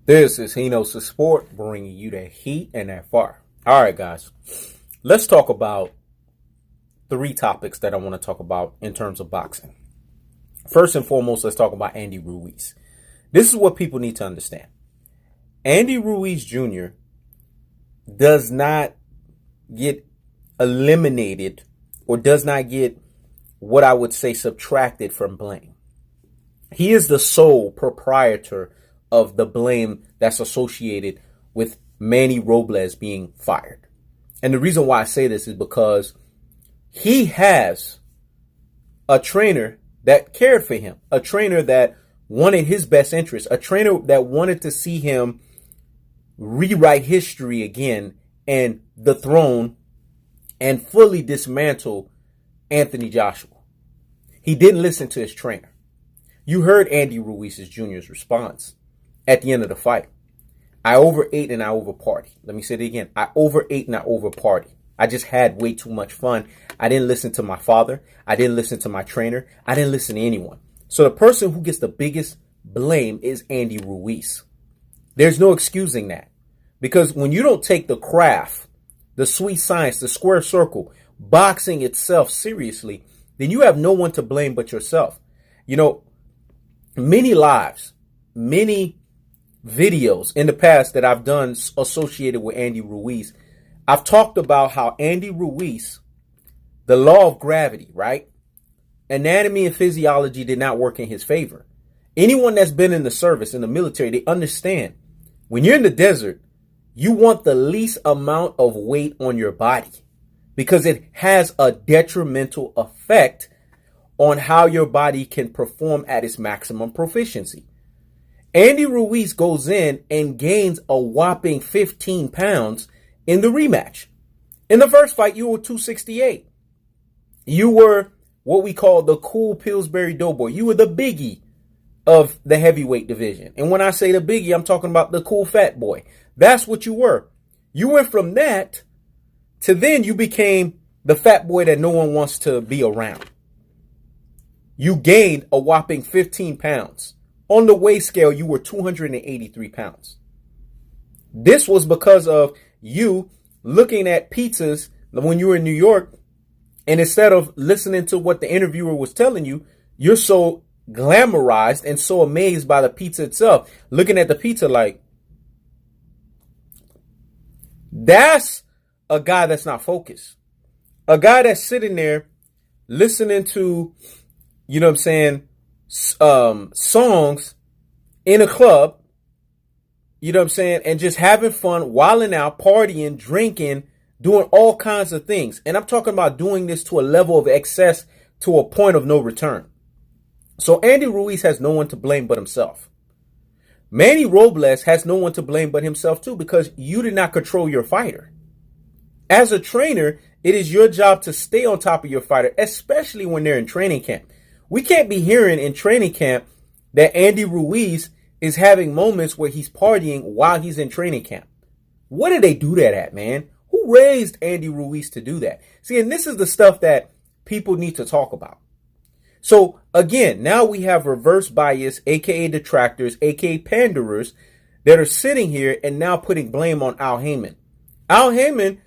This is Hino's Sport, bringing you that heat and that fire. All right, guys, let's talk about three topics that I want to talk about in terms of boxing. First and foremost, let's talk about Andy Ruiz. This is what people need to understand. Andy Ruiz Jr. does not get eliminated or does not get what I would say subtracted from blame. He is the sole proprietor of the blame that's associated with Manny Robles being fired. And the reason why I say this is because he has a trainer that cared for him, a trainer that wanted his best interest, a trainer that wanted to see him rewrite history again and the throne and fully dismantle Anthony Joshua. He didn't listen to his trainer. You heard Andy Ruiz Jr.'s response at the end of the fight. I overate and I overparty. Let me say it again. I overate and I overparty. I just had way too much fun. I didn't listen to my father. I didn't listen to my trainer. I didn't listen to anyone. So the person who gets the biggest blame is Andy Ruiz. There's no excusing that. Because when you don't take the craft, the sweet science, the square circle, boxing itself seriously, then you have no one to blame but yourself. You know, many lives, many videos in the past that I've done associated with Andy Ruiz, I've talked about how Andy Ruiz, the law of gravity, right? Anatomy and physiology did not work in his favor. Anyone that's been in the service, in the military, they understand when you're in the desert, you want the least amount of weight on your body because it has a detrimental effect on how your body can perform at its maximum proficiency. Andy Ruiz goes in and gains a whopping 15 pounds in the rematch. In the first fight, you were 268. You were what we call the cool Pillsbury Doughboy. You were the biggie of the heavyweight division. And when I say the biggie, I'm talking about the cool fat boy. That's what you were. You went from that to then you became the fat boy that no one wants to be around. You gained a whopping 15 pounds. On the weight scale, you were 283 pounds. This was because of you looking at pizzas when you were in New York, and instead of listening to what the interviewer was telling you, you're so glamorized and so amazed by the pizza itself, looking at the pizza like, that's a guy that's not focused. A guy that's sitting there listening to, you know what I'm saying, songs in a club, you know what I'm saying, and just having fun, wilding out, partying, drinking, doing all kinds of things. And I'm talking about doing this to a level of excess to a point of no return. So Andy Ruiz has no one to blame but himself. Manny Robles has no one to blame but himself too, because you did not control your fighter. As a trainer, it is your job to stay on top of your fighter, especially when they're in training camp. We can't be hearing in training camp that Andy Ruiz is having moments where he's partying while he's in training camp. What did they do that at, man? Who raised Andy Ruiz to do that? See, and this is the stuff that people need to talk about. So again, now we have reverse bias, aka detractors, aka panderers that are sitting here and now putting blame on Al Haymon. Al Haymon,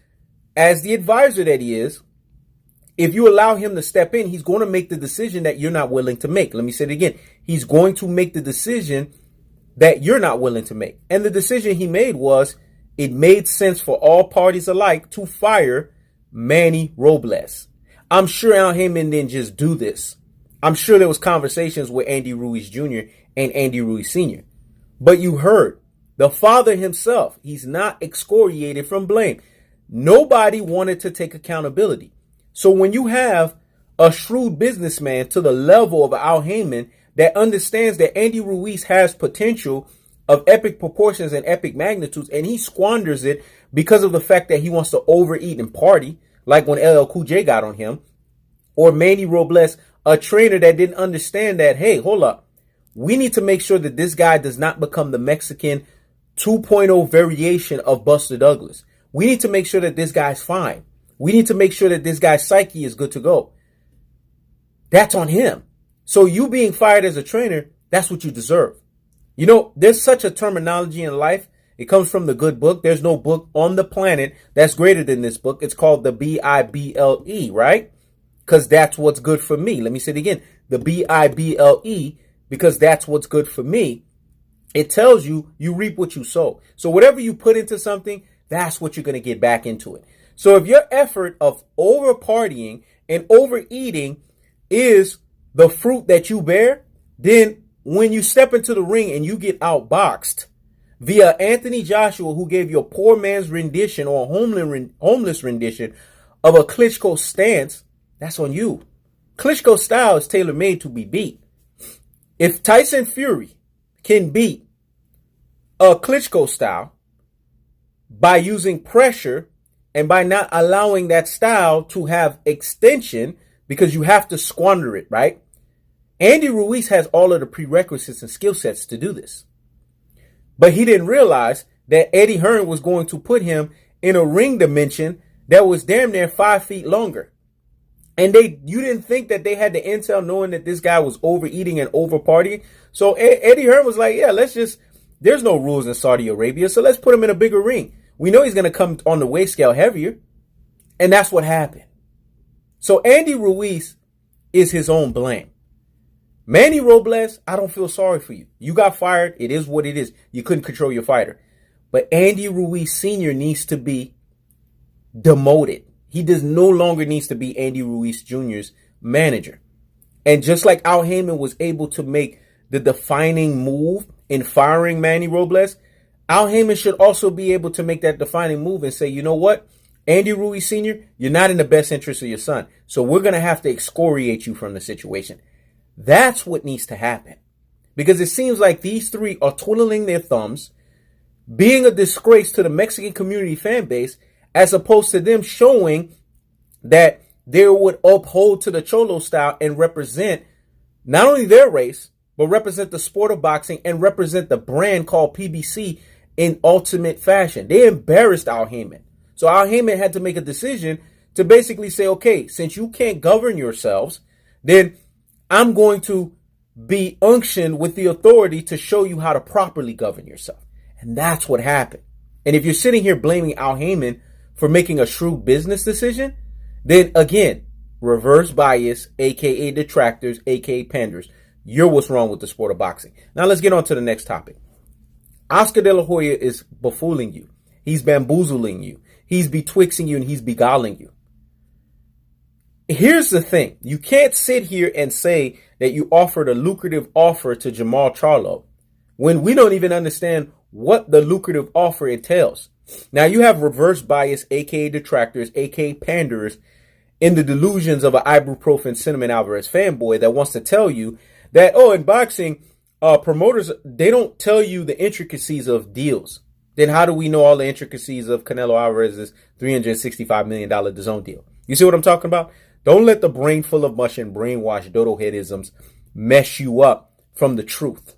as the advisor that he is, if you allow him to step in, he's going to make the decision that you're not willing to make. Let me say it again. He's going to make the decision that you're not willing to make. And the decision he made was it made sense for all parties alike to fire Manny Robles. I'm sure Al Haymon didn't just do this. I'm sure there was conversations with Andy Ruiz Jr. and Andy Ruiz Sr. But you heard the father himself. He's not excoriated from blame. Nobody wanted to take accountability. So when you have a shrewd businessman to the level of Al Haymon that understands that Andy Ruiz has potential of epic proportions and epic magnitudes, and he squanders it because of the fact that he wants to overeat and party, like when LL Cool J got on him, or Manny Robles, a trainer that didn't understand that, hey, hold up, we need to make sure that this guy does not become the Mexican 2.0 variation of Buster Douglas. We need to make sure that this guy's fine. We need to make sure that this guy's psyche is good to go. That's on him. So you being fired as a trainer, that's what you deserve. You know, there's such a terminology in life. It comes from the good book. There's no book on the planet that's greater than this book. It's called the Bible, right? Because that's what's good for me. Let me say it again. The Bible, because that's what's good for me. It tells you you reap what you sow. So whatever you put into something, that's what you're going to get back into it. So if your effort of over partying and overeating is the fruit that you bear, then when you step into the ring and you get outboxed via Anthony Joshua, who gave you a poor man's rendition or a homeless rendition of a Klitschko stance, that's on you. Klitschko's style is tailor-made to be beat. If Tyson Fury can beat a Klitschko style by using pressure and by not allowing that style to have extension, because you have to squander it, right? Andy Ruiz has all of the prerequisites and skill sets to do this. But he didn't realize that Eddie Hearn was going to put him in a ring dimension that was damn near 5 feet longer. And you didn't think that they had the intel knowing that this guy was overeating and over partying. So Eddie Hearn was like, yeah, there's no rules in Saudi Arabia, so let's put him in a bigger ring. We know he's going to come on the weight scale heavier. And that's what happened. So Andy Ruiz is his own blame. Manny Robles, I don't feel sorry for you. You got fired. It is what it is. You couldn't control your fighter. But Andy Ruiz Sr. needs to be demoted. He no longer needs to be Andy Ruiz Jr.'s manager. And just like Al Haymon was able to make the defining move in firing Manny Robles, Al Haymon should also be able to make that defining move and say, you know what? Andy Ruiz Sr., you're not in the best interest of your son. So we're going to have to excoriate you from the situation. That's what needs to happen. Because it seems like these three are twiddling their thumbs, being a disgrace to the Mexican community fan base, as opposed to them showing that they would uphold to the Cholo style and represent not only their race, but represent the sport of boxing and represent the brand called PBC in ultimate fashion. They embarrassed Al Haymon. So Al Haymon had to make a decision to basically say, okay, since you can't govern yourselves, then I'm going to be unctioned with the authority to show you how to properly govern yourself. And that's what happened. And if you're sitting here blaming Al Haymon for making a shrewd business decision, then again, reverse bias, aka detractors, aka panders. You're what's wrong with the sport of boxing. Now let's get on to the next topic. Oscar De La Hoya is befooling you. He's bamboozling you. He's betwixing you and he's beguiling you. Here's the thing. You can't sit here and say that you offered a lucrative offer to Jermall Charlo when we don't even understand what the lucrative offer entails. Now you have reverse bias, aka detractors, aka panders, in the delusions of an ibuprofen Cinnamon Alvarez fanboy that wants to tell you that, oh, in boxing, promoters, they don't tell you the intricacies of deals. Then how do we know all the intricacies of Canelo Alvarez's $365 million DAZN deal? You see what I'm talking about? Don't let the brain full of mush and brainwashed dodo-headisms mess you up from the truth.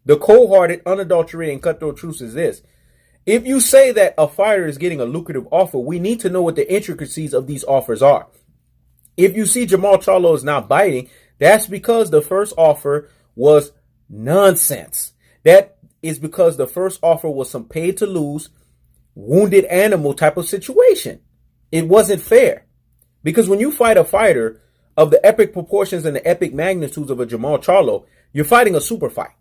The cold-hearted, unadulterated, and cutthroat truth is this. If you say that a fighter is getting a lucrative offer, we need to know what the intricacies of these offers are. If you see Jermall Charlo is not biting, that's because the first offer was nonsense. That is because the first offer was some paid to lose, wounded animal type of situation. It wasn't fair. Because when you fight a fighter of the epic proportions and the epic magnitudes of a Jermall Charlo, you're fighting a super fight.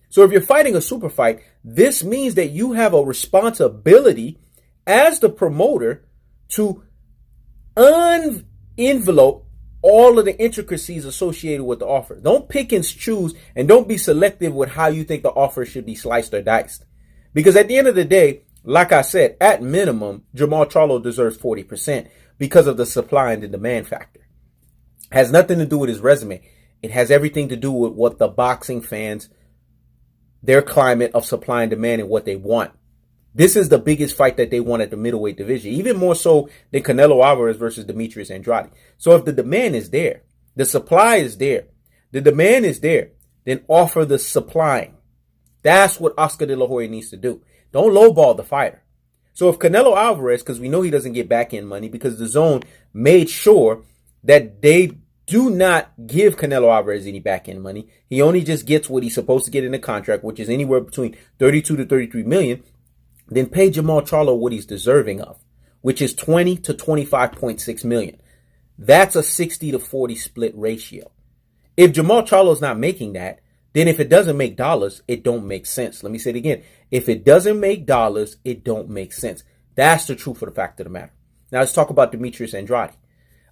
So if you're fighting a super fight, this means that you have a responsibility as the promoter to unenvelope all of the intricacies associated with the offer. Don't pick and choose and don't be selective with how you think the offer should be sliced or diced. Because at the end of the day, like I said, at minimum, Jermall Charlo deserves 40% because of the supply and the demand factor. It has nothing to do with his resume. It has everything to do with what the boxing fans, their climate of supply and demand and what they want. This is the biggest fight that they want at the middleweight division, even more so than Canelo Alvarez versus Demetrius Andrade. So if the demand is there, the supply is there, the demand is there, then offer the supplying. That's what Oscar De La Hoya needs to do. Don't lowball the fighter. So if Canelo Alvarez, because we know he doesn't get back end money because DAZN made sure that they do not give Canelo Alvarez any back-end money. He only just gets what he's supposed to get in the contract, which is anywhere between 32 to 33 million. Then pay Jermall Charlo what he's deserving of, which is 20 to 25.6 million. That's a 60 to 40 split ratio. If Jermall Charlo is not making that, then if it doesn't make dollars, it don't make sense. Let me say it again. If it doesn't make dollars, it don't make sense. That's the truth of the fact of the matter. Now let's talk about Demetrius Andrade.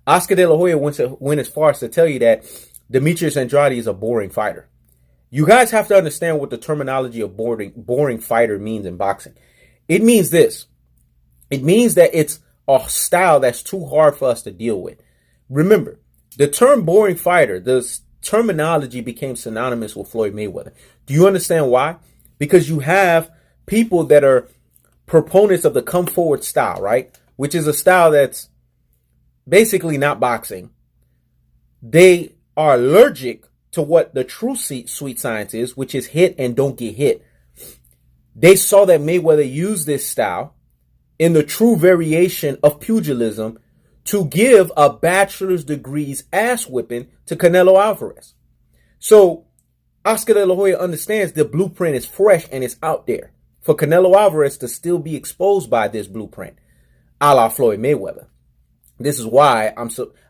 Oscar De La Hoya went as far as to tell you that Demetrius Andrade is a boring fighter. You guys have to understand what the terminology of boring fighter means in boxing. It means this. It means that it's a style that's too hard for us to deal with. Remember, the term boring fighter, the terminology became synonymous with Floyd Mayweather. Do you understand why? Because you have people that are proponents of the come forward style, right? Which is a style that's basically not boxing. They are allergic to what the true sweet science is, which is hit and don't get hit. They saw that Mayweather used this style in the true variation of pugilism to give a bachelor's degree's ass whipping to Canelo Alvarez. So Oscar De La Hoya understands the blueprint is fresh and it's out there for Canelo Alvarez to still be exposed by this blueprint, a la Floyd Mayweather. This is why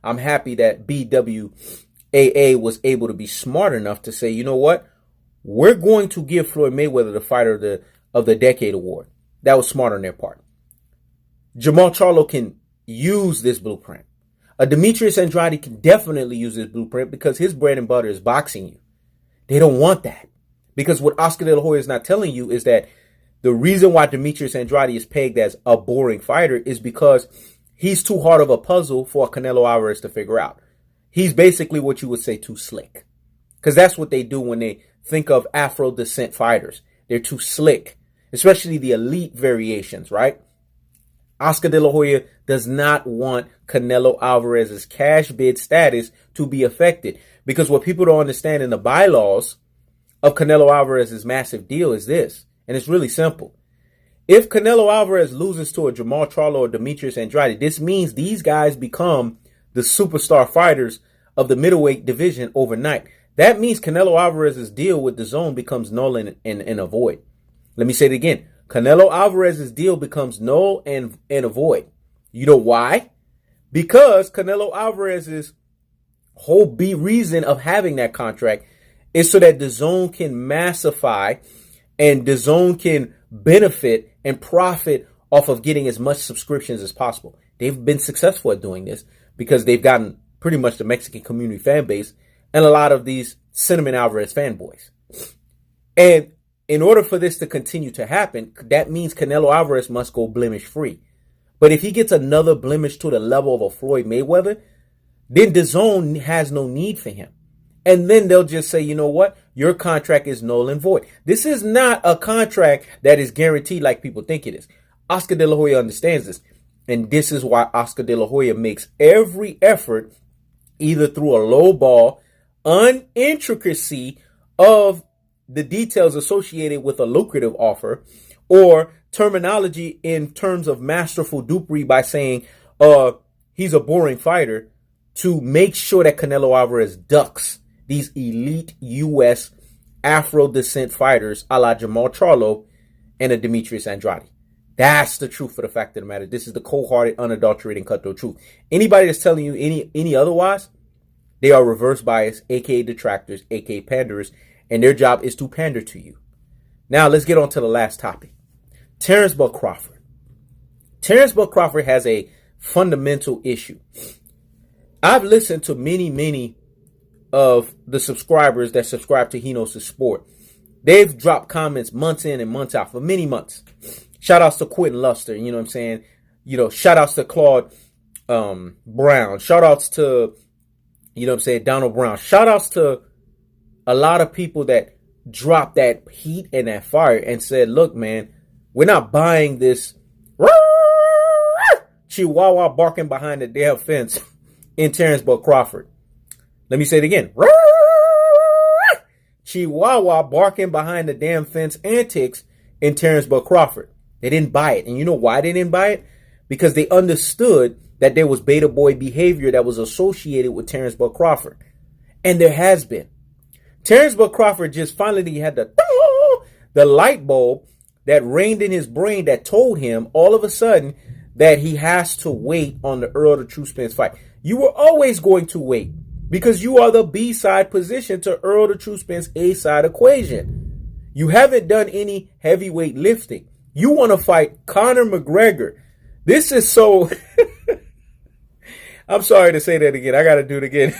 I'm happy that BWAA was able to be smart enough to say, you know what? We're going to give Floyd Mayweather the Fighter of the Decade award. That was smart on their part. Jermall Charlo can use this blueprint. Demetrius Andrade can definitely use this blueprint because his bread and butter is boxing you. They don't want that. Because what Oscar De La Hoya is not telling you is that the reason why Demetrius Andrade is pegged as a boring fighter is because he's too hard of a puzzle for Canelo Alvarez to figure out. He's basically what you would say too slick. Because that's what they do when they think of Afro descent fighters. They're too slick, especially the elite variations, right? Oscar De La Hoya does not want Canelo Alvarez's cash bid status to be affected. Because what people don't understand in the bylaws of Canelo Alvarez's massive deal is this. And it's really simple. If Canelo Alvarez loses to a Jermall Charlo or Demetrius Andrade, this means these guys become the superstar fighters of the middleweight division overnight. That means Canelo Alvarez's deal with DAZN becomes null and void. Let me say it again. Canelo Alvarez's deal becomes null and void. You know why? Because Canelo Alvarez's whole reason of having that contract is so that DAZN can massify and DAZN can benefit and profit off of getting as much subscriptions as possible. They've been successful at doing this because they've gotten pretty much the Mexican community fan base and a lot of these Cinnamon Alvarez fanboys. And in order for this to continue to happen, that means Canelo Alvarez must go blemish free. But if he gets another blemish to the level of a Floyd Mayweather, then DAZN has no need for him. And then they'll just say, you know what? Your contract is null and void. This is not a contract that is guaranteed like people think it is. Oscar De La Hoya understands this. And this is why Oscar De La Hoya makes every effort, either through a low ball, unintricacy of the details associated with a lucrative offer, or terminology in terms of masterful dupery by saying he's a boring fighter, to make sure that Canelo Alvarez ducks these elite U.S. Afro descent fighters a la Jermall Charlo and a Demetrius Andrade. That's the truth of the fact of the matter. This is the cold-hearted, unadulterated, cutthroat truth. Anybody that's telling you any otherwise, they are reverse bias, aka detractors, aka panderers, and their job is to pander to you. Now let's get on to the last topic. Terence Buck Crawford. Terence Buck Crawford has a fundamental issue. I've listened to many of the subscribers that subscribe to Henos' Sport. They've dropped comments months in and months out for many months. Shout outs to Quentin Luster, you know what I'm saying? You know, shout outs to Claude Brown. Shout outs to, you know what I'm saying, Donald Brown. Shout outs to a lot of people that dropped that heat and that fire and said, look, man, we're not buying this chihuahua barking behind the damn fence in Terence Buck Crawford. Let me say it again. Chihuahua barking behind the damn fence antics in Terence Buck Crawford. They didn't buy it. And you know why they didn't buy it? Because they understood that there was beta boy behavior that was associated with Terence Bud Crawford. And there has been. Terence Bud Crawford just finally had the light bulb that reigned in his brain that told him all of a sudden that he has to wait on the Earl the True Spence fight. You were always going to wait because you are the B-side position to Earl the True Spence A-side equation. You haven't done any heavyweight lifting. You want to fight Conor McGregor. This is so... I'm sorry to say that again. I got to do it again.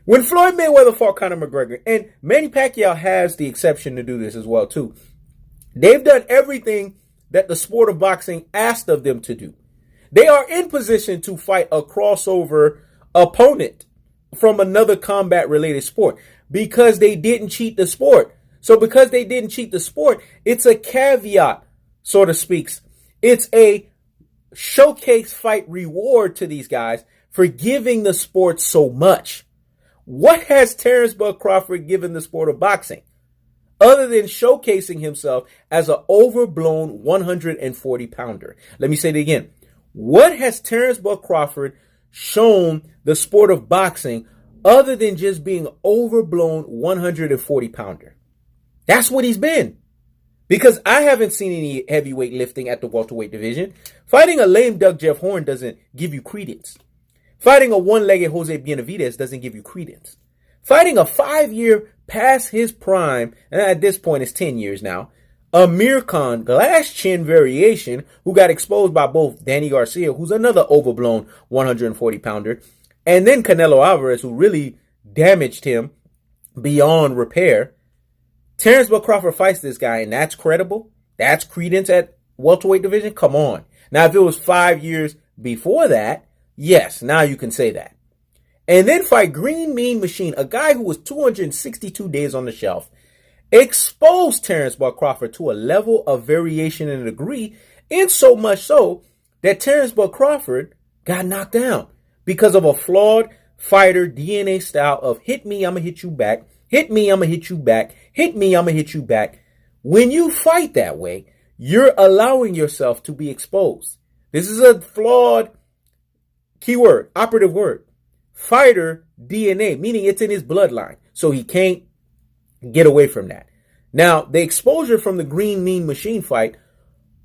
When Floyd Mayweather fought Conor McGregor, and Manny Pacquiao has the exception to do this as well, too. They've done everything that the sport of boxing asked of them to do. They are in position to fight a crossover opponent from another combat-related sport because they didn't cheat the sport. So because they didn't cheat the sport, it's a caveat, so to speak. It's a showcase fight reward to these guys for giving the sport so much. What has Terence Bud Crawford given the sport of boxing other than showcasing himself as an overblown 140-pounder? Let me say it again. What has Terence Bud Crawford shown the sport of boxing other than just being an overblown 140-pounder? That's what he's been. Because I haven't seen any heavyweight lifting at the welterweight division. Fighting a lame duck Jeff Horn doesn't give you credence. Fighting a one-legged Jose Benavidez doesn't give you credence. Fighting a 5-year past his prime, and at this point it's 10 years now, Amir Khan, glass chin variation, who got exposed by both Danny Garcia, who's another overblown 140-pounder, and then Canelo Alvarez, who really damaged him beyond repair. Terence Bud Crawford fights this guy, and that's credible? That's credence at welterweight division? Come on. Now, if it was 5 years before that, yes, now you can say that. And then fight Green Mean Machine, a guy who was 262 days on the shelf, exposed Terence Bud Crawford to a level of variation and degree, in so much so that Terence Bud Crawford got knocked down because of a flawed fighter DNA style of hit me, I'm going to hit you back, hit me, I'm going to hit you back, hit me, I'm going to hit you back. When you fight that way, you're allowing yourself to be exposed. This is a flawed keyword, operative word. Fighter DNA, meaning it's in his bloodline. So he can't get away from that. Now, the exposure from the Green Mean Machine fight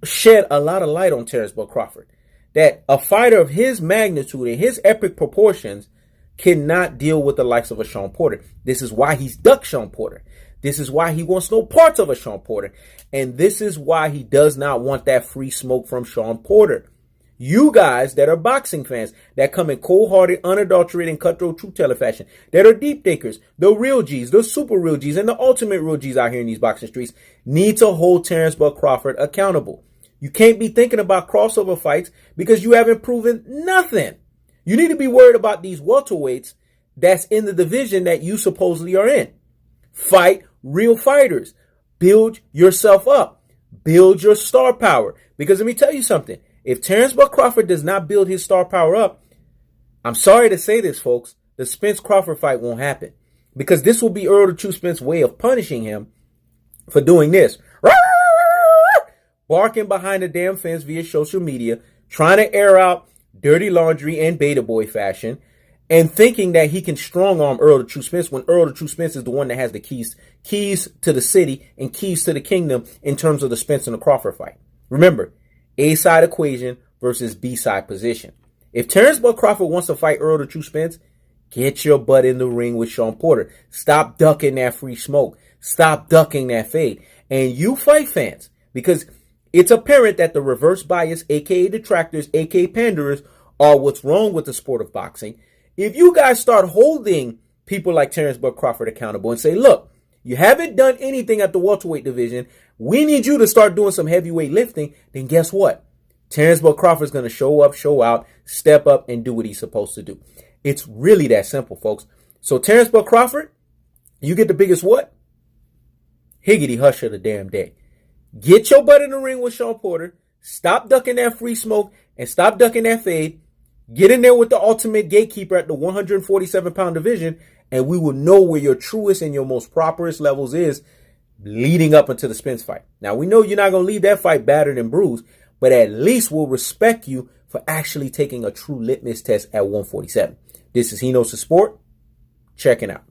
shed a lot of light on Terence Bud Crawford. That a fighter of his magnitude and his epic proportions cannot deal with the likes of a Shawn Porter. This is why he's ducked Shawn Porter. This is why he wants no parts of a Shawn Porter. And this is why he does not want that free smoke from Shawn Porter. You guys that are boxing fans, that come in cold-hearted, unadulterated, and cutthroat truth-teller fashion, that are deep thinkers, the real G's, the super real G's, and the ultimate real G's out here in these boxing streets, need to hold Terence Bud Crawford accountable. You can't be thinking about crossover fights because you haven't proven nothing. You need to be worried about these welterweights that's in the division that you supposedly are in. Fight real fighters. Build yourself up. Build your star power. Because let me tell you something. If Terence Bud Crawford does not build his star power up, I'm sorry to say this, folks, the Spence-Crawford fight won't happen. Because this will be Earl the True Spence's way of punishing him for doing this. Barking behind the damn fence via social media, trying to air out dirty laundry in beta boy fashion, and thinking that he can strong-arm Earl the True Spence when Earl the True Spence is the one that has the keys to the city and keys to the kingdom in terms of the Spence and the Crawford fight. Remember, A-side equation versus B-side position. If Terence Bud Crawford wants to fight Earl the True Spence, get your butt in the ring with Shawn Porter. Stop ducking that free smoke. Stop ducking that fade. And you fight fans, because it's apparent that the reverse bias, aka detractors, aka panderers, are what's wrong with the sport of boxing. If you guys start holding people like Terence Bud Crawford accountable and say, look, you haven't done anything at the welterweight division, we need you to start doing some heavyweight lifting, then guess what? Terence Bud Crawford's going to show up, show out, step up, and do what he's supposed to do. It's really that simple, folks. So Terence Bud Crawford, you get the biggest what? Higgity hush of the damn day. Get your butt in the ring with Shawn Porter. Stop ducking that free smoke and stop ducking that fade. Get in there with the ultimate gatekeeper at the 147-pound division, and we will know where your truest and your most properest levels is leading up into the Spence fight. Now, we know you're not going to leave that fight battered and bruised, but at least we'll respect you for actually taking a true litmus test at 147. This is He Knows the Sport. Checking out.